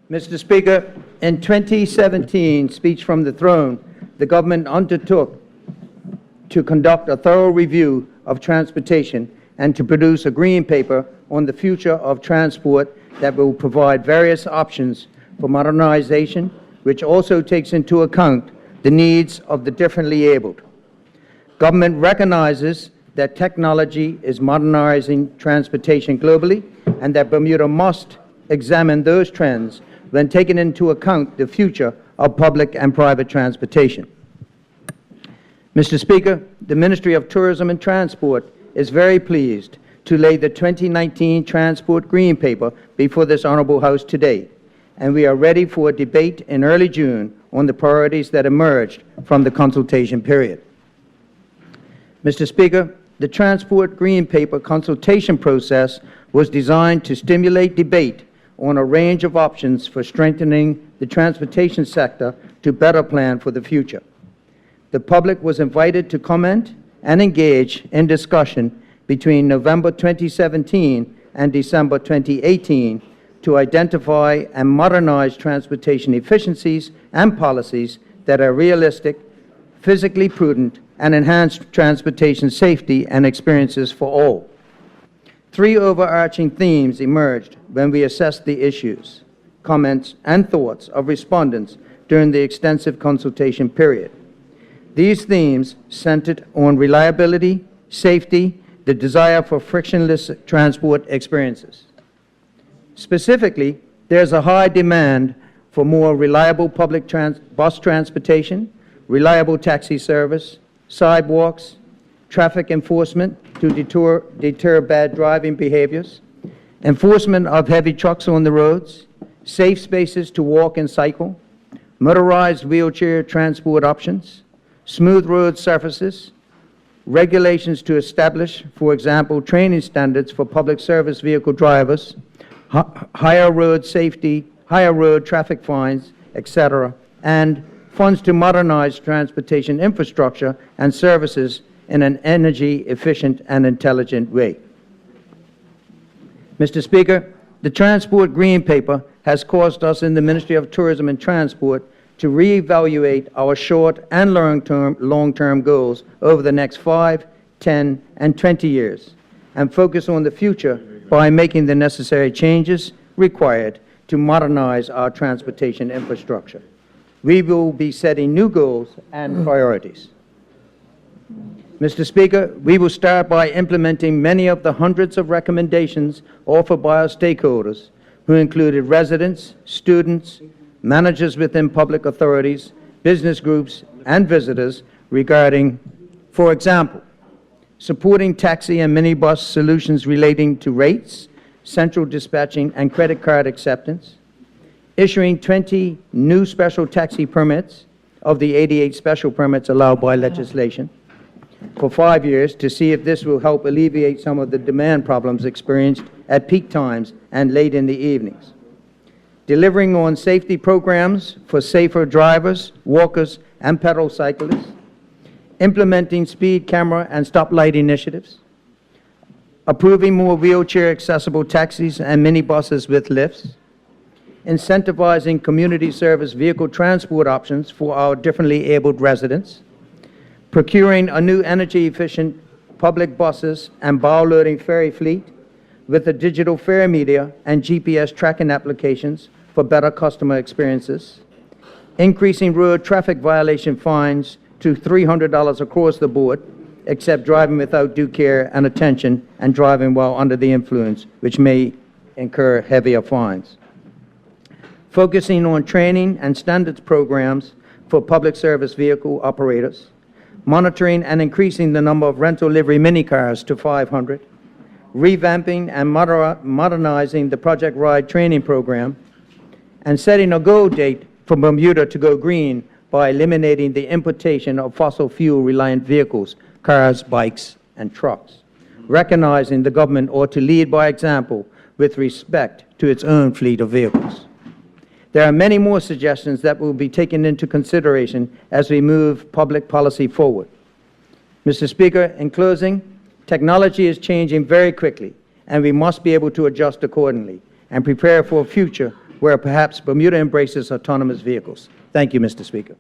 Mr. Speaker, in 2017 speech from the throne, the government undertook to conduct a thorough review of transportation and to produce a green paper on the future of transport that will provide various options for modernization, which also takes into account the needs of the differently abled. Government recognizes that technology is modernizing transportation globally and that Bermuda must examine those trends when taking into account the future of public and private transportation. Mr. Speaker, the Ministry of Tourism and Transport is very pleased to lay the 2019 Transport Green Paper before this Honorable House today, and we are ready for a debate in early June on the priorities that emerged from the consultation period. Mr. Speaker, the Transport Green Paper consultation process was designed to stimulate debate on a range of options for strengthening the transportation sector to better plan for the future. The public was invited to comment and engage in discussion between November 2017 and December 2018 to identify and modernize transportation efficiencies and policies that are realistic, physically prudent, and enhance transportation safety and experiences for all. Three overarching themes emerged when we assessed the issues, comments, and thoughts of respondents during the extensive consultation period. These themes centered on reliability, safety, the desire for frictionless transport experiences. Specifically, there's a high demand for more reliable public bus transportation, reliable taxi service, sidewalks, traffic enforcement to deter bad driving behaviors, enforcement of heavy trucks on the roads, safe spaces to walk and cycle, motorized wheelchair transport options, smooth road surfaces, regulations to establish, for example, training standards for public service vehicle drivers, higher road safety, higher road traffic fines, etc., and funds to modernize transportation infrastructure and services in an energy-efficient and intelligent way. Mr. Speaker, the Transport Green Paper has caused us in the Ministry of Tourism and Transport to reevaluate our short and long-term goals over the next 5, 10, and 20 years, and focus on the future by making the necessary changes required to modernize our transportation infrastructure. We will be setting new goals and priorities. Mr. Speaker, we will start by implementing many of the hundreds of recommendations offered by our stakeholders, who included residents, students, managers within public authorities, business groups, and visitors regarding, for example, supporting taxi and minibus solutions relating to rates, central dispatching, and credit card acceptance, issuing 20 new special taxi permits of the 88 special permits allowed by legislation for 5 years to see if this will help alleviate some of the demand problems experienced at peak times and late in the evenings. Delivering on safety programs for safer drivers, walkers, and pedal cyclists, implementing speed camera and stoplight initiatives, approving more wheelchair-accessible taxis and minibuses with lifts, incentivizing community service vehicle transport options for our differently abled residents, procuring a new energy-efficient public buses and bow-loading ferry fleet with a digital fare media and GPS tracking applications for better customer experiences, increasing road traffic violation fines to $300 across the board, except driving without due care and attention and driving while under the influence, which may incur heavier fines. Focusing on training and standards programs for public service vehicle operators, monitoring and increasing the number of rental livery minicars to 500, revamping and modernizing the Project Ride training program, and setting a goal date for Bermuda to go green by eliminating the importation of fossil fuel-reliant vehicles, cars, bikes, and trucks, recognizing the government ought to lead by example with respect to its own fleet of vehicles. There are many more suggestions that will be taken into consideration as we move public policy forward. Mr. Speaker, in closing, technology is changing very quickly, and we must be able to adjust accordingly and prepare for a future where perhaps Bermuda embraces autonomous vehicles. Thank you, Mr. Speaker.